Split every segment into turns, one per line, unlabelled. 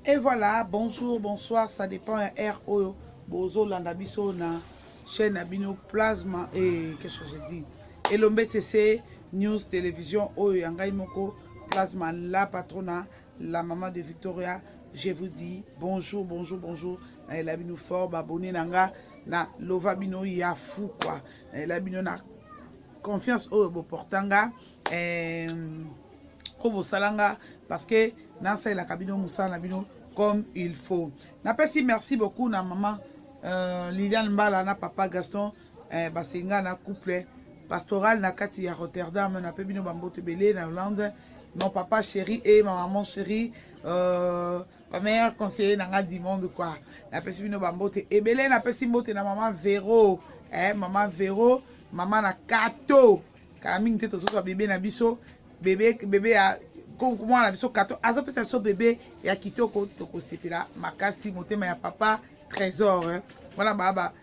Et voilà, bonjour, bonsoir, ça dépend RO, Bozo Landabiso na chaîne Abino Plasma et qu'est-ce que je dis? Et l'OMBCC News Télévision Oyo Yangai Moko Plasma la patrona, la maman de Victoria. Je vous dis bonjour, bonjour, bonjour. La bino fort, abonné nanga na lova bino ya fou quoi. La bino na confiance au portanga au salanga parce que dans la cabine musala bino comme il faut. Napesi merci beaucoup na maman Liliane Mbala na papa Gaston basenga na couple pastoral na kati ya Rotterdam na pe bino bambote belé na Hollande. Mon papa chéri et ma maman chérie ma meilleure conseiller nanga du monde quoi. Na pesi bino bambote et belé na pesi mbote na maman Véro maman Véro maman na kato kala mingi te tozo bébé na biso bébé a comment la biso kato azo pesa so bébé ya kitoko toko sipila makasi motema ya papa trésor voilà baba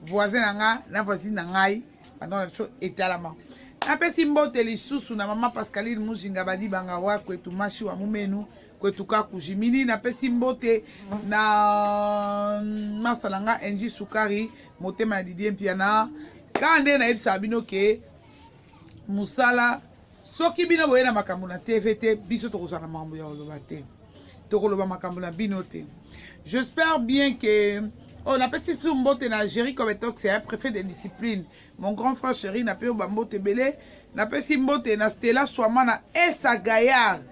voisin nanga na voisine nangai pendant la biso etalama na pesi mbote lisusu na mama Pascaline Mujinga badi banga wa kwetu mashi wa mumenu kwetu ka kujimini na pesi mbote na masalanga enji sukari motema ya Didier Mpiana kande na ipsa bino ke musala soki bino boye na makambo na TVT biso tokozana makambo ya oloba te tokoloba makambo na bino te. J'espère bien que on a pesi tout mbote na Jerry Kobetok c'est un préfet de discipline mon grand frère chéri na pe bambote belé na pesi mbote na Stella Swamana Esa Gaillard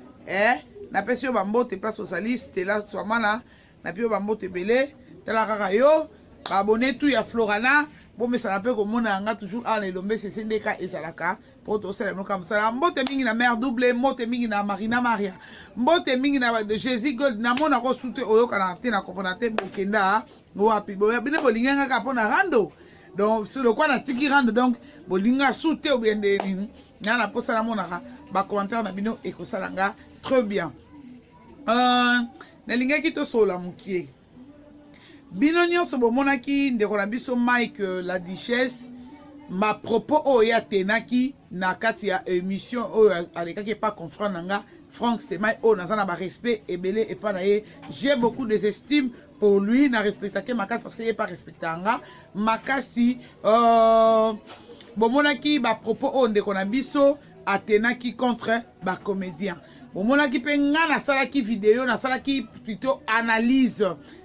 na pesi bambote place auxalistes Stella Swamana na pe bambote belé tala kaka yo ba abonné tout ya Florana bon mais ça n'a pas comme on a toujours à l'élombe c'est CDK et Salaka pour tout ça le comme ça mbote mingi na mère double mbote mingi na Marina Maria mbote mingi na de Jésus God na mona ko soute oyo kana te na kopona te bokenda wapi boya bine bolinga ka pona rando donc sur le quoi na tiki rando donc bolinga soute ou bien de na na posa na mona ba commentaire na bino e ko salanga très bien na linga ki to sola mukie bino nyonso bomonaki ndeko na biso Mike la Duchesse ma propos oya tenaki na kati ya émission oyo alekaki pas confrère nanga Franck Stemai o nazana ba respect ebele et pas naye j'ai beaucoup d'estime pour lui na respectake makasi parce qu'il est pas respectanga makasi bomonaki ba propos o ndeko na biso atenaki contre ba comédien bomonaki pe nga na salaki vidéo na salaki plutôt analyse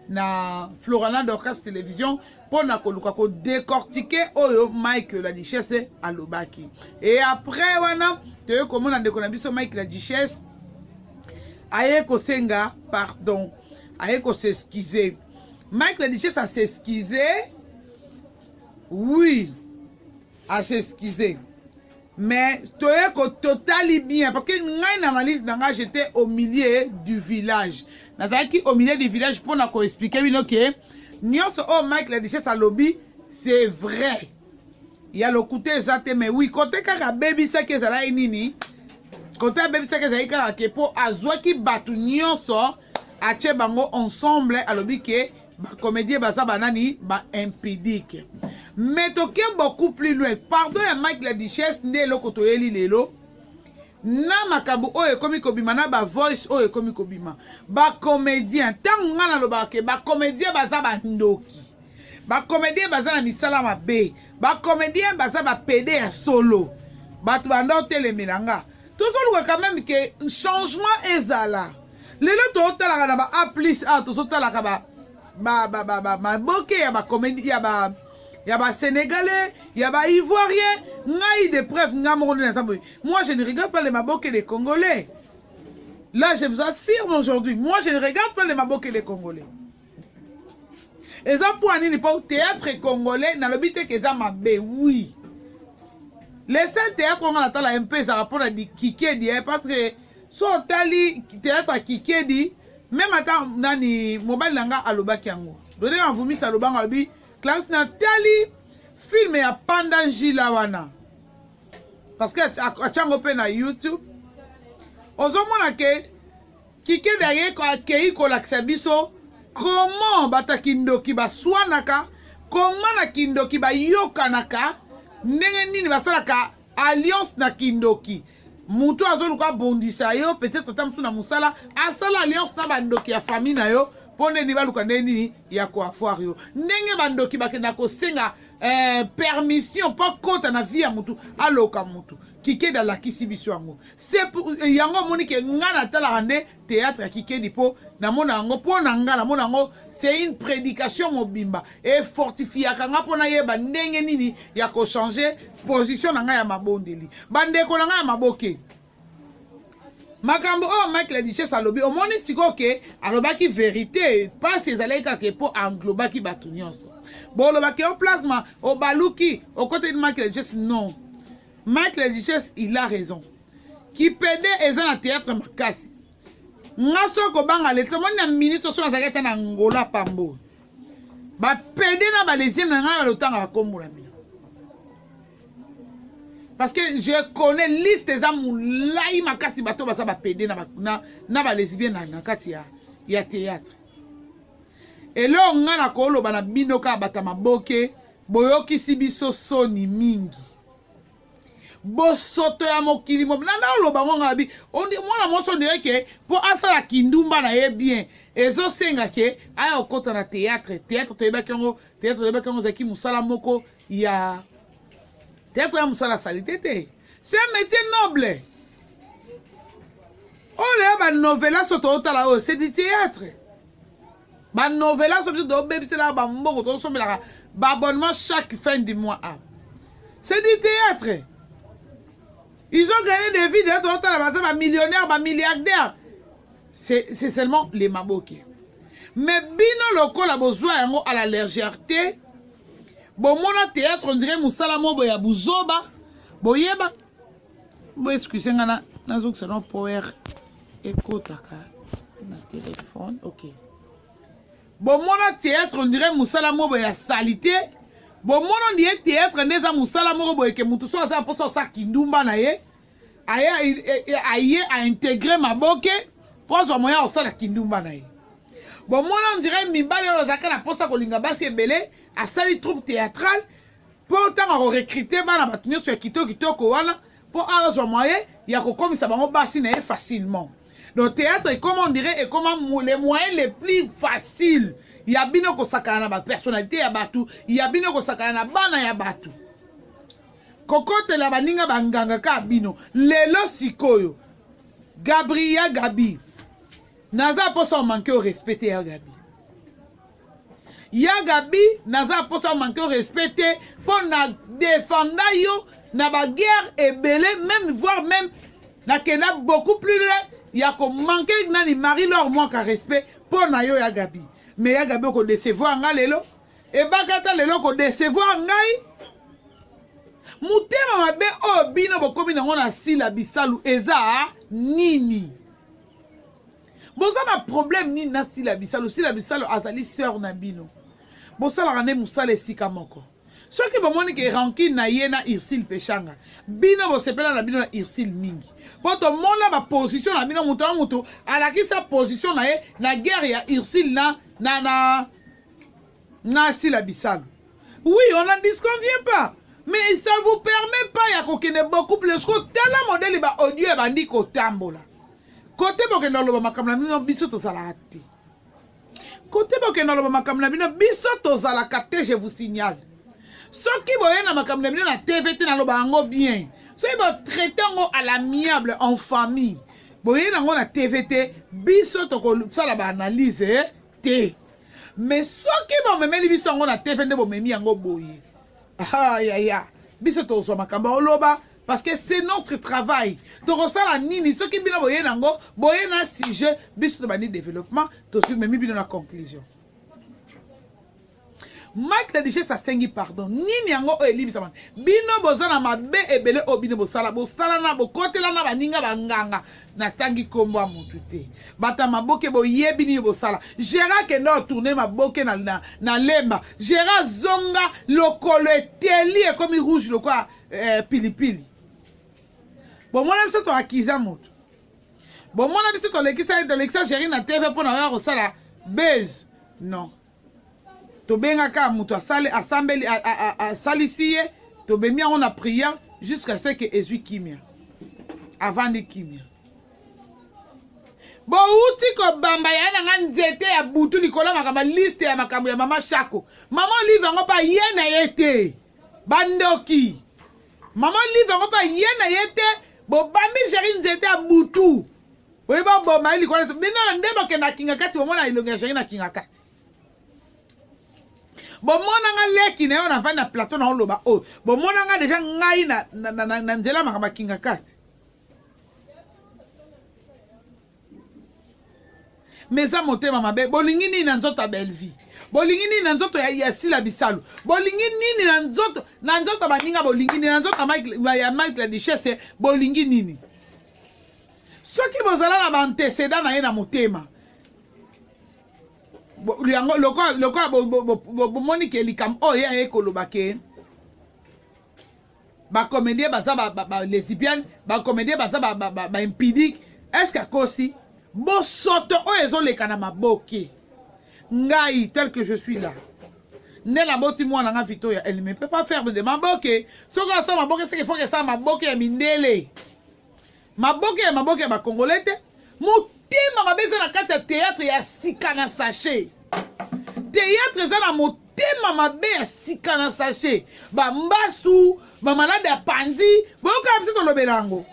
na Florana Dorcas Télévision pour na koluka ko décortiquer oyo Mike la Duchesse alobaki et après wana te comment na ndeko na biso Mike la Duchesse aye ko senga pardon aye ko s'excuser Mike la Duchesse a s'excuser oui a s'excuser mais toye ko totally bien parce que ngai na analyse nanga j'étais au milieu du village nazaki au milieu du village pour na ko expliquer bino que nyonso oh Mike la Duchesse lobby c'est vrai il y a le côté exact mais oui côté kaka baby ça que ça là nini côté baby ça que ça kaka ke po azwaki batu nyonso ache bango ensemble alobi que ba comédien baza banani ba impidique mais toke beaucoup plus loin pardon ya Mike la Duchesse nde eloko toyeli lelo na makambo oyo ekomi kobima na ba voice oyo ekomi kobima ba comédien ntango nga nalobaka ke ba comédien baza bandoki ba comédien baza na misala mabe ba comédien baza ba pede ya solo bato banda otelemela nga tozoluka quand même ke changement ezala lelo totalaka na ba aplis a tozotalaka maboke ya ba comédie ya ba sénégalais ya ba ivoirien ngai de preuve nga moko na sambo moi je ne regarde pas les maboke des congolais là je vous affirme aujourd'hui moi je ne regarde pas les maboke des congolais et ça pour nini pas théâtre congolais na lobité que ça mabe oui les seuls théâtres on a la un peu ça rapport à di Kikedi parce que so tali théâtre Kikedi même attends nani mobile nanga alobaki yango donné en vumi ça lobanga lobi classe Nathalie film ya Pandanji la wana parce que achango pe na YouTube ozomona ke Kikedi aye ko akei ko lakisa biso comment batakindoki baswanaka comment na kindoki bayokanaka ndenge nini basalaka alliance na kindoki mutu azoluka bondisa yo peut-être ata mutu na musala asala alliance na bandoki ya famille na yo pone ni baluka neni ya koafoire yo ndenge bandoki bakenda kosenga permission po kota na vie ya mutu aloka mutu kikedi alakisi biso yango yango omoni ke nga natalaka nde théâtre ya kikedi mpo namona yango mpo na nga namona yango c'est une prédication mobimba efortifiaka nga mpo nayeba ndenge nini ya kochange position na nga ya mabondeli bandeko na nga ya maboke makambo oyo Mike la Duchesse alobi omoni sikoyo ke alobaki vérité pasi ezalaki kaka mpo englobaki bato nyonso bolobaki o plasma obaluki okoteli Mike la Duchesse non Mike la Duchesse il a raison kipede eza na théâtre makasi nga soko banga lete moni na minute oso nazalaki ata na ngola pambo bapede na balesieme na nga balotanga bakombola mina parce que je connais liste eza molai makasi bato basa bapede na balesbienne na kati ya théâtre elo nga na koloba na bino kaka bata maboke boyokisi biso soni mingi bosoto ya mokili mobina na oloba ngonga bi mwana moso ndeke po asala kindumba na ye bien ezosenga ke aya okota na théâtre toyebaki yango zaki musala moko ya théâtre ya musala salite te c'est un métier noble oyo banovela so tootala oyo c'est du théâtre banovela so biso tobebisela bambongo tosombelaka baabonnement chaque fin du mois c'est du théâtre. Ils ont gagné des vies de millionnaires, milliardaires. C'est seulement les maboké. Mais bino loko la besoin à la légèreté. Bon, mon théâtre, on dirait Moussalamo boya bouzoba. Boyeba. Bon, excusez-moi, nazo que c'est non power. Écoute la na téléphone. Ok. Bon, mon théâtre, on dirait Moussalamo boya salité. Bon, mon dit théâtre, neza musala moko boye ke mutu so aza poso sa kindumba na ye. Aye a intégré maboke poso moya osala kindumba na ye. Bon, mon dirait mibale yo zaka na posa kolinga basi ebele asali troupe théâtrale pour tanga ko recruter bana batunyo so kitoko wana pour azo moyen ya ko komisa bango basi na ye facilement. Donc théâtre est comme on dirait est comme les moyens les plus faciles. Il y a bino ko sakana na personnalité ya batu, il y a bino ko sakana na bana ya batu. Kokote la baninga banganga ka bino, lelo sikoyo. Gabriel Gabi. Naza posa manquer au respect ya Gabi. Ya Gabi naza posa manquer au respect pour na défendre yo na ba guerre et belé même voire même na kena beaucoup plus loin, il y a ko manquer nani Marie leur manque à respect pour na yo ya Gabi. Mais ya Gabi ko décevoir nga lelo e bakata lelo ko décevoir ngai mutema mabe o bino bokomi nango na sila bisalu eza nini boza na problème nini na sila bisalu azali sœur na bino bosala rane musala esika moko soki bomoni ke rancune na ye na Ursule Pechanga bino bosepela na bino na Ursule mingi poto mona ba position na bino mutu alaki sa position na ye na guerre ya Ursule na sila bisalu. Oui, on n'en disconvient pas. Mais ça ne vous permet pas ya kokene beaucoup plus que tela modèle ba audio bandi ko tambola. Côté bokena loba makamna bino biso to salati. Côté bokena loba makamna bino biso to salakate, je vous signale. Soki boyena makamna bino na TVT na loba ngo bien. So ibo traiter ngo à l'amiable en famille. Boyena ngo na TVT biso to ko sala ba analyse te. Mais soki bo memeli biso ngo na TVT bo memi ngo boye. Ya biso to so makamba oloba parce que c'est notre travail. Donc ça la nini soki bino boye nango boye na sujet biso to bani développement to sur memi bino na conclusion. Mike la Duchesse a sengi pardon. Nini yango o elibi saman. Bino bozana mabe ebele o bino bosala na bokotela na baninga banganga na tangi kombo mutu te. Bata maboke bo yebi ni bosala. Gérard ke no tourner maboke na lemba. Gérard zonga lokolo eteli e comme rouge lo quoi pilipili. Bon moi même ça to akiza mutu. Bon moi même ça to lekisa de l'exagérer na TV pour na yo sala base. Non. To benga ka mutu asale assemblée a salisiye to bemia on a prière jusqu'à ce que Jésus kimia. avant de kimia. Bo uti ko bamba ya na nzete ya butu likolo makamba liste ya makambo ya mama Shako. Mama livre ngo pa yena yete. Bandoki. Mama livre ngo pa yena yete. Bo bambi jeri nzete ya butu. Bo ba bo ma likolo. Bina ndeba ke na kinga kati bomona ilonga jeri na kinga kati. Bo mona nga leki na yo na vana plateau na oloba o. Bo mona nga deja ngai na nzela makamba kinga kati. Meza motema mabe bolingi nini na nzoto ya Belleville, bolingi nini na nzoto ya Sila Bisalu, bolingi nini na nzoto baninga, bolingi nini na nzoto ya Mike la Duchesse, bolingi nini soki bozala na banteceda na ye na motema lokola bomoni ke likam oyo ye koloba ke bacomédien baza lesbienne, bacomédien baza impidique, est-ce que akosi bosoto oyo ezoleka na maboke ngai tel que je suis là nela boti mwana nga Victoria, elle ne peut pas faire de maboke soko asa maboke c'est qu'il faut que ça maboke ya mindele maboke ya bakongolais te motema mabeza na kati ya théâtre ya sika na sachet théâtre eza na motema mabe ya sika na sachet bambasu bamalade ya pandi boyoka biso tolobela yango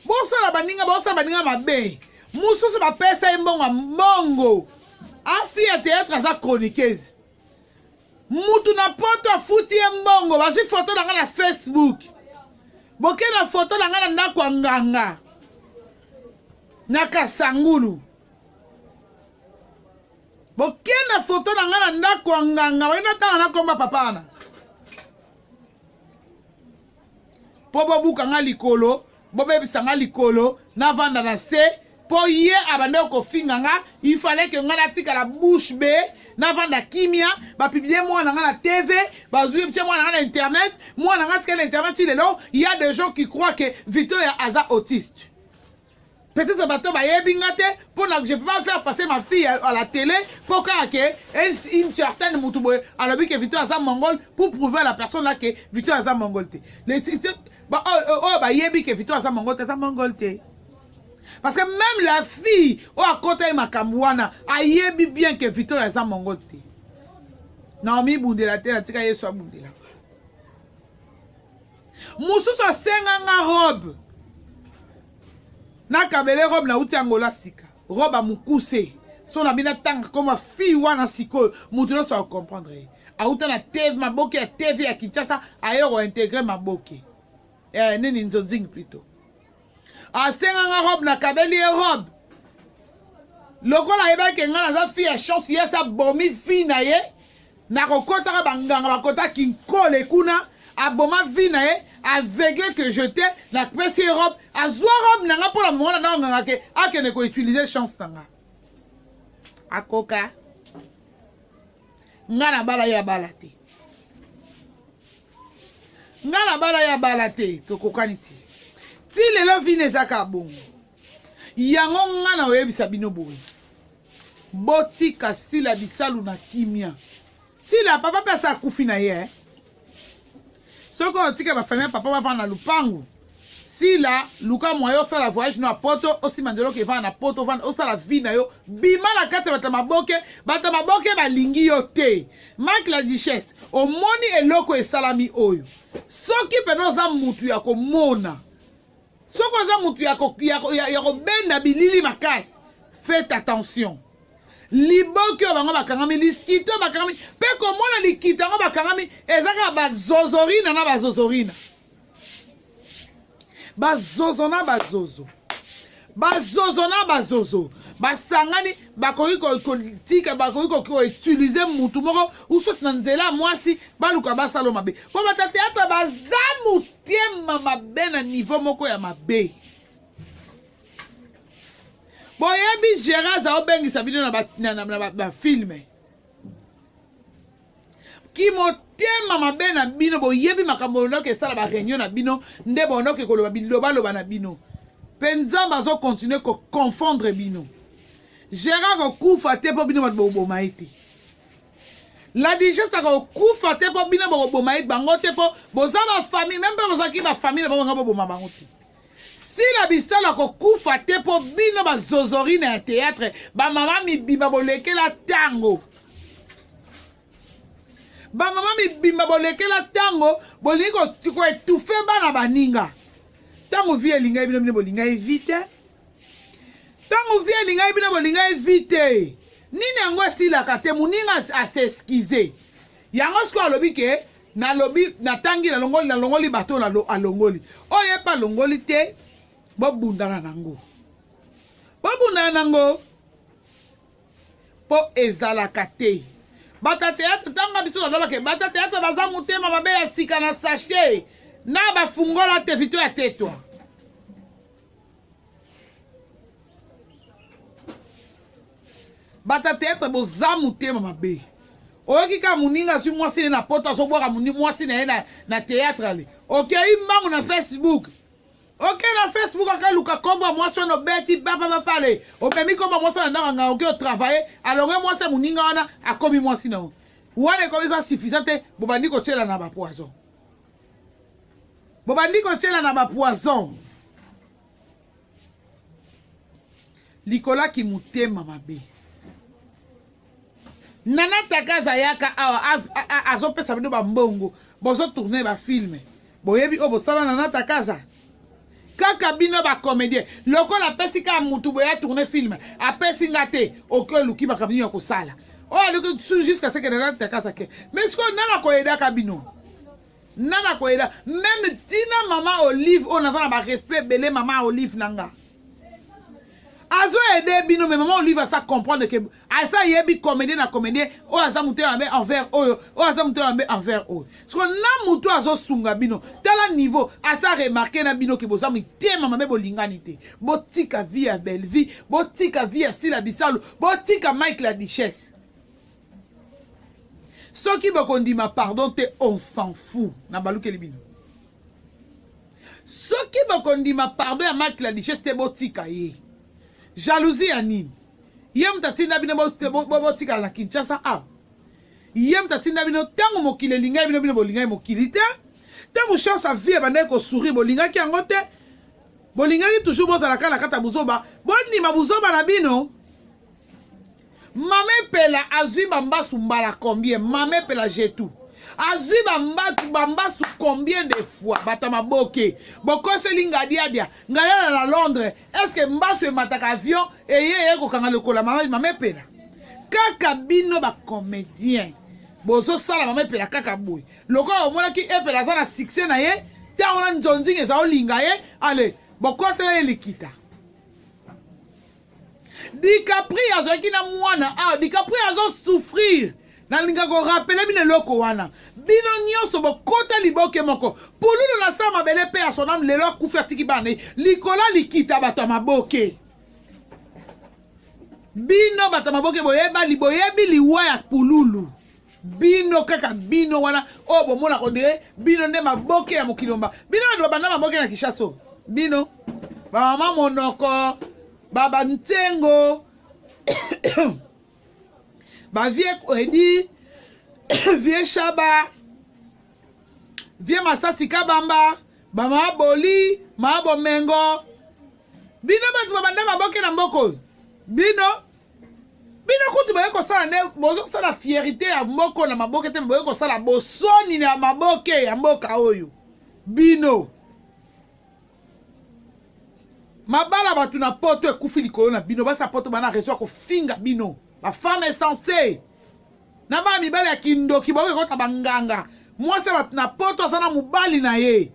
bosala baninga mabe mususu bapesa ye mbongo afi ya théâtre aza chroniqueuse mutu na poto afuti ye mbongo bazwi foto na nga na Facebook boke na foto na nga na ndako ya nganga na Kasangulu boke na foto na nga na ndako ya nganga bayina tanga na komba papana po bobuka nga likolo bobebisa nga likolo na vanda na se po ye abande kofinga nga il fallait que nga natika la bouche be na vanda kimia ba publier mwana nga na TV bazui mtie mwana nga na internet mwana nga tika na internet lelo il y a des gens qui croient que Victoria aza autiste. Peut-être bato ba yebinga te pour que je peux pas faire passer ma fille à la télé pour que une certaine mutuboy alors que Victoria aza mongol pour prouver à la personne là que Victoria aza mongol te. Ba yebi que Victoria aza mongol te. Parce que même la fille à côté de Makambouana a yebi bien que Victoria aza mongol te. Naomi bundela te atika yeso bundela. Mususu asenga nga robe. Na kabele robe na uti angola sika. Robe a mukuse. Son abina tanga comme fille wana siko. Mutuno sa comprendre. A uta na TV maboke ya TV ya Kinshasa ayo intégrer maboke. Nini nzonzing plutôt. A senga nga robe na kabeli robe. Lokola yeba ke nga na fille ya chance yesa bomi fille na ye. Na kokota banganga bakota kinkole kuna aboma vie na ye aveugle que jeté la pesi robe azwa robe nanga pour la mona na nganga ke akene ko utiliser chance tanga akoka ngana bala ya balate ngana bala ya balate to kokani ti ti lelo vine zaka bongo yango ngana oyebisa bino boye botika Sila Bisalu na kimia Sila papa pesa kufi na ye soko otika ba famille papa va na lupangu Sila luka moyo sala voyage na poto osi mandelo ke va na poto va osala vie na yo bima na kate bata maboke balingi yo te Mike la Duchesse omoni eloko esalami oyo soki peno za mutu ya komona soko za mutu ya ko benda bilili makasi faites attention liboki oyo bango bakangami liskito bakangami mpe komona likito yango bakangami ezaka bazozorina na bazozorina bazozo na bazozo bazozo na bazozo basangani bakoki kotika bakoki koutilize mutu moko usoti na nzela mwasi baluka basalo mabe po batateatra baza motema mabe na niveau moko ya mabe boyebi Gérard za obengisa bino na filme ki motema mabe na bino boyebi makambo ndoke sala ba réunion na bino nde bondoke koloba biloba na bino penza bazo continuer ko confondre bino Gérard okufa te po bino boboma ete la Duchesse okufa te po bino boboma ete bango te po bozaba famille même pas bozaki ba famille bango boboma bango te si la bisala kokufa te po bino bazozori na théâtre ba mama mibimba bolekela tango ba mama mibimba bolekela tango bolingo ko etufe bana baninga tango vie linga bino bolinga evite tango vie linga bino bolinga evite nini yango esilaka te moninga aseskize yango siko alobi ke nalobi natangi nalongoli bato alongoli oyo epa longoli te bobundana nango po ezalaka te bata théâtre tanga biso nalobake bata théâtre baza motema mabe ya sika na sachet na bafungola te vito ya tetwa bata théâtre boza motema mabe oyoki ka moninga si mwasi ne na poto azobwaka mwasi na ye na théâtre ale okei mbangu na Facebook okei na Facebook akaluka kombo mwasi wana obeti bapale opemi kombo mwasi wana ndanga okei otravaye alonge mwasi ya moninga wana akomi mwasi na wana ekomi eza suffisant te bobandi kotiela na bapoison likolaki motema mabe Nana Takaza yaka azopesa bino bambongo bozo tourner ba film boyebi obosala Nana Takaza kaka bino ba comédien lokola pesi ka mutu boya tourner film apesi ngate okeluki ba kabino ko sala o aluki jusqu'à ce que Nana Takaza ke mais ce qu'on nana ko eda kabino nana ko eda même Tina Mama Olive on a ba respect belé Mama Olive nanga azo aider bino mais Maman Olive ça comprendre que asa yebi comédien na comédien o asa muté envers oyo o asa muté envers oyo so na mutu azo sunga bino tala niveau asa remarquer na bino que boza mitema mabe bolingani te botika vie ya belle vie botika vie ya Sila Bisalo botika Mike la Duchesse so ki bokondima pardon te on s'en fout na baluke libino so ki bokondima pardon ya Mike la Duchesse te botika ye jalousie ya nini yem tatinda bino botika na Kinshasa yem tatinda bino tango mokile linga bino bolinga mokili te tango chance a vie bande ko sourire bolinga ki yango te bolinga ki toujours bozala kala kata buzoba bonima buzoba na bino mame pela azwi bambasu mbala combien mame pela jetu azwi bambasu combien de fois batama boke bokose linga dia ngala na Londres est-ce que mbasu mataka avion eye ko kanga lokola mame pela kaka bino ba comédien bozo sala mame pela kaka boy lokola omona ki epela za na succès na ye ta ona nzonzi eza olinga ye ale bokote ye likita DiCaprio azoki na mwana DiCaprio azo souffrir na linga ko rappeler bino loko wana bino nyonso bokota liboke moko pululu na sama bele pe a son âme lelo kufa tiki bane likola likita bato maboke bino bato maboke boyebi liwa ya pululu bino kaka bino wana bomona ko dire bino nde maboke ya mokilomba bino ndo banda maboke na Kishaso bino ba mama monoko baba ntengo ba vie Edi vie Shaba vie Masasi Kabamba ba maboli mabo mengo bino batu babanda maboke na mboko bino kutu baye ko sala ne bozo sala fierté ya mboko na maboke te baye ko sala bosoni na maboke ya mboka oyo bino mabala batu na poto ekufi likolo na bino basa poto bana reso ko finga bino la femme est censée na ba mibale ya kindoki bawe kota banganga mwase bat na poto sana mubali na ye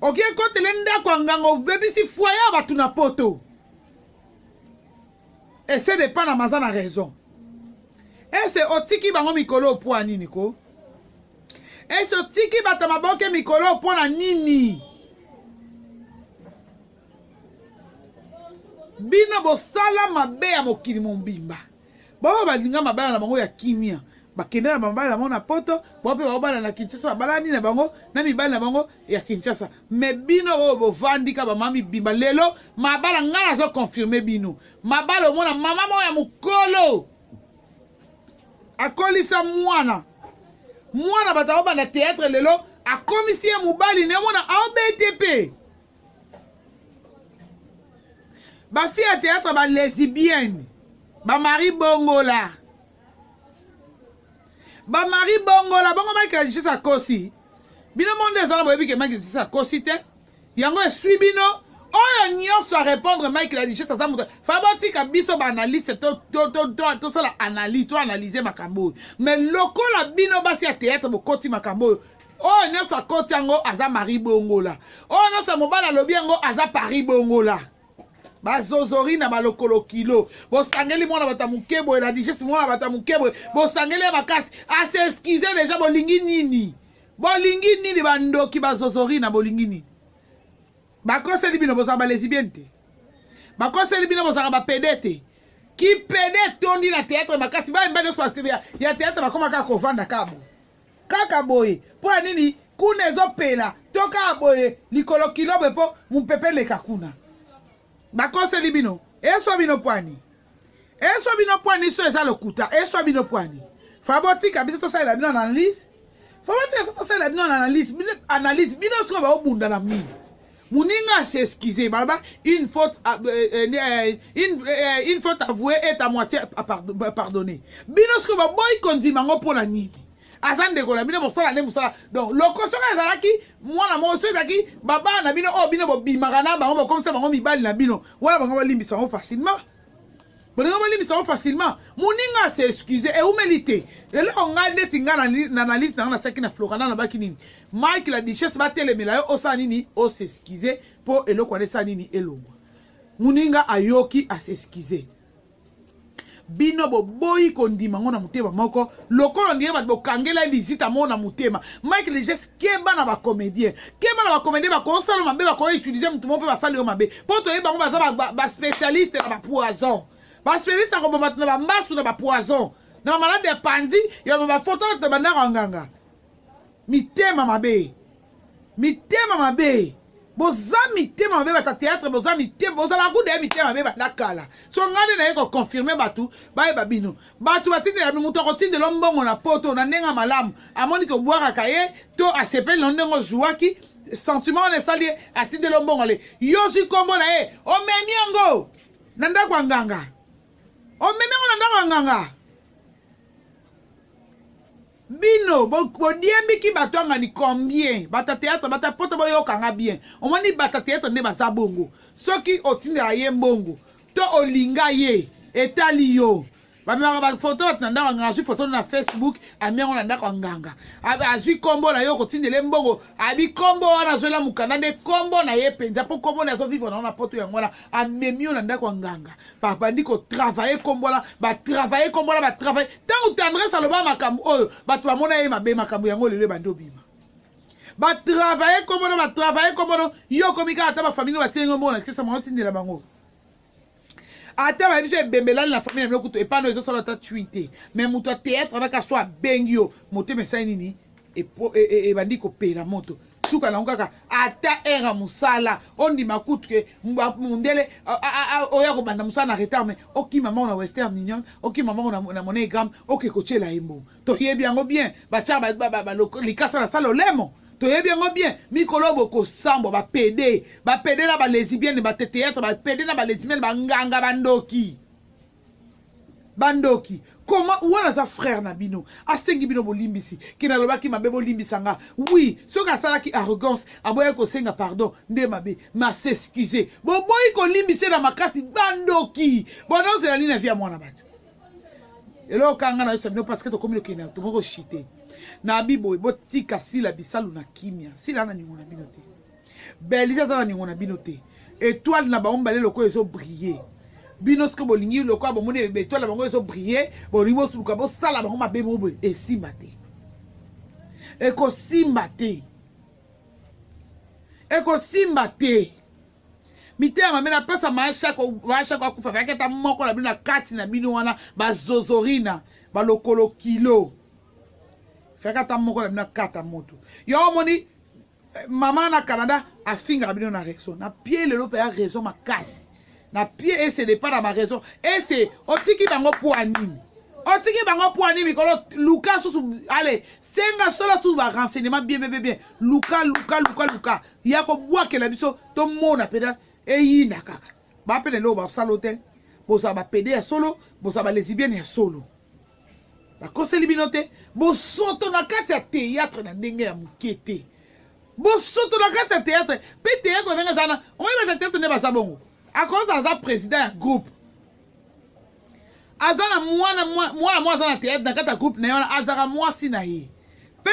okie kote lenda kwa nganga bebisi foya batu na poto et c'est de pas na mazana raison et c'est otiki bango mikolo po nini ko et c'est otiki bata maboke mikolo po na nini bino bosala mabe ya mokili mombimba bao balinga mabala na bango ya kimia bakende na mabala na bango na poto bao pe babala na Kinshasa babala nini na bango na mibala na bango ya Kinshasa me bino oyo bovandika bamami bimba lelo mabala ngana azo confirmer bino mabala omona mama mo ya mukolo akolisa mwana bata oba na théâtre lelo akomisi ya mubali ne omona ABTP ba fille à théâtre ba lesbienne ba mari bongola bongo Michael Jisa kosi bino monde ezala boyebi ke Michael Jisa kosi te yango esui bino oyo nyonso a répondre Michael Jisa za muto fabotika biso ba analyse to sala analyse to analyser makambo mais lokola bino basi ya théâtre bokoti makambo oyo nyonso akoti yango aza mari bongola oyo nyonso mobala lobi yango aza Paris bongola bazozori na balokolo kilo bosangeli mwana batamukebo la digeste mwana batamukebo bosangeli makasi ase excuser déjà bolingi nini bandoki bazozori na bolingi nini bakoseli bino bosanga ba lesbienne te bakoseli bino bosanga ba pedete ki pede tondi na théâtre makasi ba mbano so active ya théâtre bakoma kaka kovanda kaka boye po nini kuna ezopela toka boye likolo kilo bepo mumpepe kakuna bakoseli bino eso bino pwani so eza lokuta eso bino pwani fabotika biso to sala bino analyse analyse bino so ba obunda na mini muninga s'excuser balaba une faute avouée est à moitié pardonnée bino so ba boy kondima ngo pona nini azande ko la bino bosala ne musala donc lokoso ka ezalaki mwana mo so ezaki baba na bino o bino bobimaka na bango comme ça bango mibali na bino wala bango balimbisa ngo facilement bongo balimbisa ngo facilement muninga se excuser et humilité le on a ndeti ngana na analyse na saki na Florana na baki nini Mike la duchesse ba telemela yo osa nini o se excuser po eloko na sa nini elongwa muninga ayoki a se excuser bino boboyi kondima ngona mutema moko lokolo ndiye ba bokangela lisita mona mutema Mike le geste keba na ba comédien ba konsala mabe ba ko utiliser mutu mo pe ba sala yo mabe poto e bango baza ba spécialiste na ba poison ba spécialiste ko ba na ba mbasu na ba poison na malade de pandi yo ba photo de ba na nganga mitema mabe boza mitema mabe bata théâtre boza mitema boza la kude mitema mabe bata kala so ngane na yeko confirmer batu bae babino batu batinde la muto ko tinde lombongo na poto na nenga malamu amoni ko boira kaye to asepel ndongo zuwaki sentiment na sali atinde lombongo le yosi kombo na e o memiango nanda kwa nganga bino bodiembi ki batwanga ni combien bata théâtre bata poto boyo kanga bien omoni bata théâtre ne basa bongo soki otindela ye mbongo to olinga ye etali yo ba photo batanda nganga su photo na Facebook amiango na ndako nganga azwi kombo na yo kotindele mbongo abi kombo wana zola mukana de kombo na ye penza po kombo na zo vivre na poto ya ngwana amemio na ndako nganga papa ndiko travailler kombo la ba travailler tant tendresse aloba makambo oyo batu bamona ye mabe makambo yango lele bando bima ba travailler kombo yo komika ata ba famille ba tiengo mbona kisa mo tindela bango ata ba biso ebembelani na famille na kuto epano ezo sala ta tuite mais muto théâtre avec so bengio motema sai nini e bandiko pela moto suka na ngaka ata era musala ondi makutu ke mundele oya ko banda musala na retard mais oki mama na Western Union oki mama na MoneyGram oki kochela imbo to yebi yango bien ba cha ba likasa na sala olemo to yebi yango bien mikolo boko sambo ba pede na ba lesbienne ba théâtre ba pede na ba lesbienne ba nganga bandoki comment wana za frère na bino asengi bino bolimbisi kina lobaki mabe bolimbisanga oui soka sala ki arrogance aboye ko senga pardon nde mabe ma s'excuser boboyi ko limbisi na makasi bandoki bonon c'est la ligne via mwana bato elo kanga na yo parce que to communiquer na to moko chité na bibo botika sila bisalu na kimia sila na ningo na bino te belisa za na ningo na bino te étoile na baomba le loko ezo briller bino sko bolingi loko abomone étoile na bango ezo briller bolimo suluka bo sala bango mabe mobo esimba te mitema mena pesa maisha kwa kufa fake ta moko na bino na kati na bino wana bazozorina balokolo kilo fake ta moko na bino kata moto yo moni mama na Canada afinga bino na raison na pied le lope ya raison makasi na pied et c'est pas dans ma raison et c'est otiki bango poani mikolo Luka sous allez senga sola sous ba renseignement bien Luka yako boa ke la biso to mona peda e yina kaka ba pe lelo ba salote boza ba pédé ya solo boza ba lesbienne ya solo ba koseli bino te bosoto na kati ya théâtre na ndenge ya mukete bosoto na kati ya théâtre pe théâtre venga sana on va théâtre ne ba sabongo a cause aza président ya groupe azana mwana azana théâtre na kati ya groupe na yona azaka mwasi na ye pe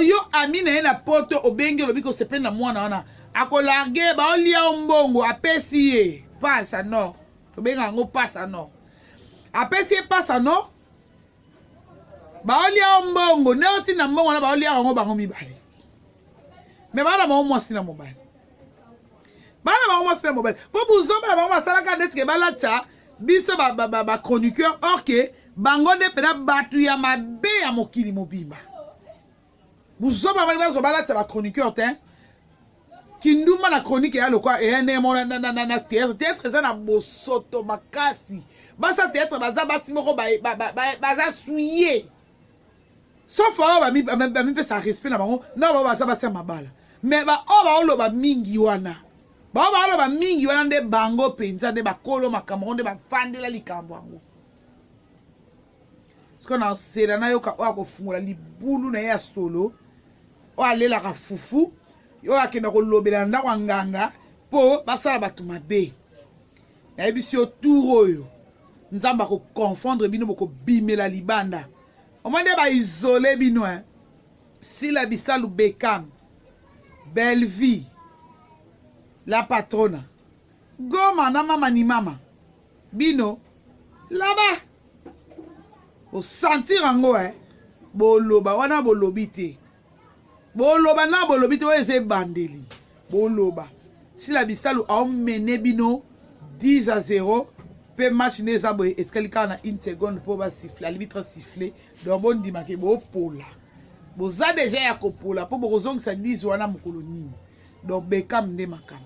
yo ami na ye na poto obenge lobi ko sepe na mwana wana akolarge ba olia mbongo apesi ye passe à nord obenga ngo passe à nord apesi ye passe à nord ba olia mbongo ne oti na mbongo na ba olia ngo bango mibale mais bana ba mwasi na mobile bana ba mwasi na mobile po buzomba ba mwasi la ka deske balata biso ba chroniqueur or que bango de peda batu ya mabe ya mokili mobimba buzomba ba balata ba chroniqueur te kinduma na chronique ya lokwa ene mona na théâtre ça na bosoto makasi basa théâtre baza basi moko baza souillé sauf ba mi pe ça respect na bango na ba baza basa mabala mais ba oloba mingi wana ba oloba mingi wana nde bango penza nde bakolo makambo nde bafandela likambo yango siko na sera na yoka ko fungula libulu na ya solo o alela ka fufu yo akenda kolobela ndako nganga po basala bato mabe na yebisi yo tour oyo nzamba ko confondre bino boko bimela libanda omande ba isoler bino si la bisalu Bekam Belle Vie la patrona goma na mama ni mama bino là-bas o sentir ngo boloba wana bolobite boloba na bolobite oyo eze bandeli boloba si la bisalu a mené bino 10-0 pe match ne za boye eskalika na 1 seconde po ba siffler arbitre siffler donc bon dimake bo pola boza déjà ya kopola po bozongisa 10 wana mokolo nini donc Bekam nde makam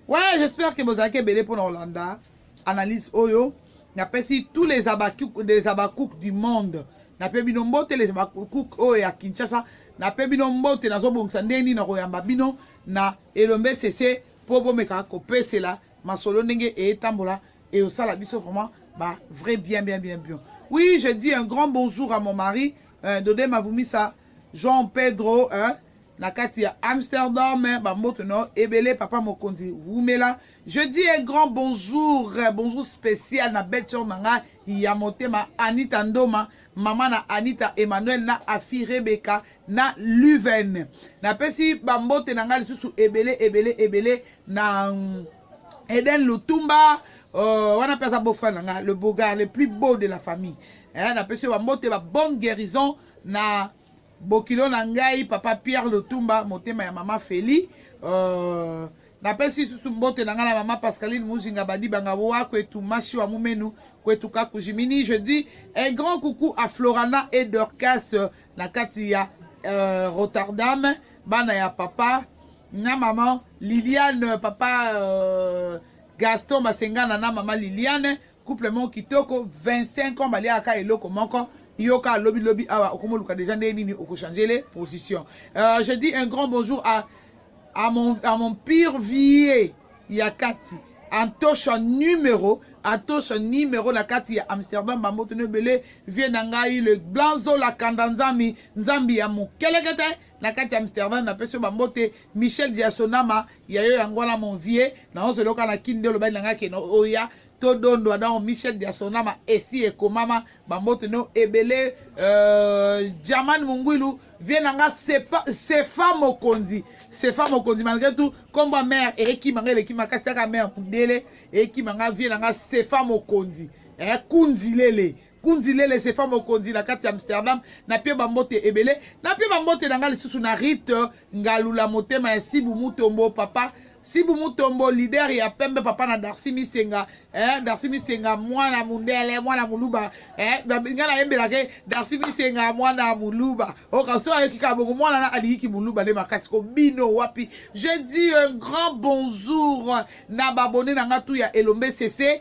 ouais j'espère que bozake belé pour Hollanda analyse oyo na pesi tous les abakouk du monde na pe bino mbote les abakouk oyo ya Kinshasa na pe bino mbote nazo bongisa ndeni na koyamba bino na elombe cc po bomeka kopesela masolo ndenge etambola et au sala biso vraiment bah vrai bien. Oui, je dis un grand bonjour à mon mari Dodé Mavumisa Jean Pedro na kati ya Amsterdam ba moto no ebele papa mokonzi wumela. Je dis un grand bonjour spécial na Betson nanga ya motema Anita Ndoma maman na Anita Emmanuel na Afi Rebecca na Luven na pesi ba mbote nanga lisusu ebele na Eden Lutumba wana pesa bofana le beau gars le plus beau de la famille na pesi ba mbote ba bonne guérison na Bokilo na ngai papa Pierre Lutumba motema ya mama Feli na pesi susu mbote na ngala mama Pascaline Mujinga badi banga wa kwetu mashi wa mumenu kwetu kakujimini. Je dis un grand coucou à Florana et Dorcas na kati ya Rotterdam bana ya papa na maman Liliane papa Gaston Basengana na maman Liliane couple mon kitoko 25 ans balia aka eloko moko yoka lobby awa okomoluka déjà nini oko changer les positions. Je dis un grand bonjour à mon pire vieux Yakati Antosha numéro la kati ya Amsterdam bamoto ne belé vient nangai le blanzo la kandanzami nzambi ya mukelekete na kati ya Amsterdam na peso bambote Michel Diasonama yayo yangwana mon vieux na onse loka na kinde lo bali nanga ke no oya todondo dans Michel Diasonama esi ekomama bambote no ebele Jaman Mungwilu vient nanga Sefa Mokonzi malgré tout comme ma mère Eriki Mangele qui m'a cassé la mère Mundele et qui m'a vient nanga Sefa Mokonzi Kunzilele Sefa Mokonzi la kati Amsterdam na pie bambote ebele na pie bambote nanga lisusu na rite ngalula motema ya Sibu Mutombo papa Sibu Mutombo leader ya pembe papa na Darcy Misenga Darcy Misenga mwana mundele mwana muluba ngala yembela ke Darcy Misenga mwana muluba okaso ayokika bongo mwana na aliki muluba le makasi ko bino wapi. Je dis un grand bonjour na babone na ngatu ya Elombe CC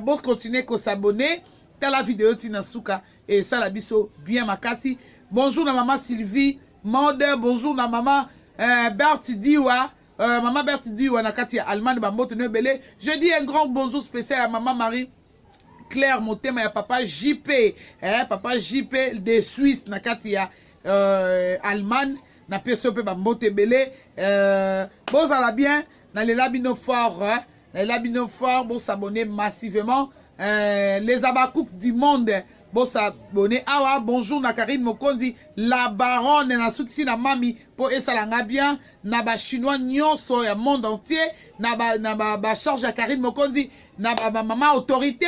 bon continuer ko s'abonner ta la vidéo tina suka et ça la biso bien makasi. Bonjour na maman Sylvie Mande, bonjour na maman Berti Diwa Maman Berthe Diwa nakati ya Allemagne bambote no belé. Je dis un grand bonjour spécial à maman Marie Claire Motema ya papa JP, papa JP de Suisse nakati ya Allemagne na peso pe bambote belé. Bon ça la bien dans les labino fort, les labino fort bon s'abonner massivement. Les abakouk du monde bon s'abonner. Awa bonjour na Karine Mokonzi la baronne na suksi na mami po esalanga bien na ba chinois nyonso ya monde entier na ba charge ya Karine Mokonzi na ba maman autorité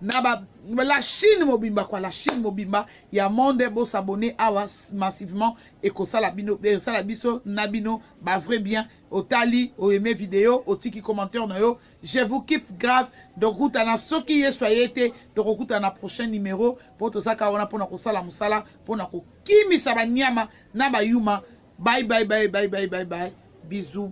na ba la Chine mobimba quoi la Chine mobimba ya monde bon s'abonner awa massivement et ko sala bino sala biso na bino ba vrai bien otali o aimé vidéo o tiki commentaire na yo je vous kiffe grave donc route na soki ye soyez été donc route na prochain numéro pour tout ça ka wana pona ko sala musala pona ko kimisa ba nyama na ba yuma bye bye bye bye bye bye bye bisous.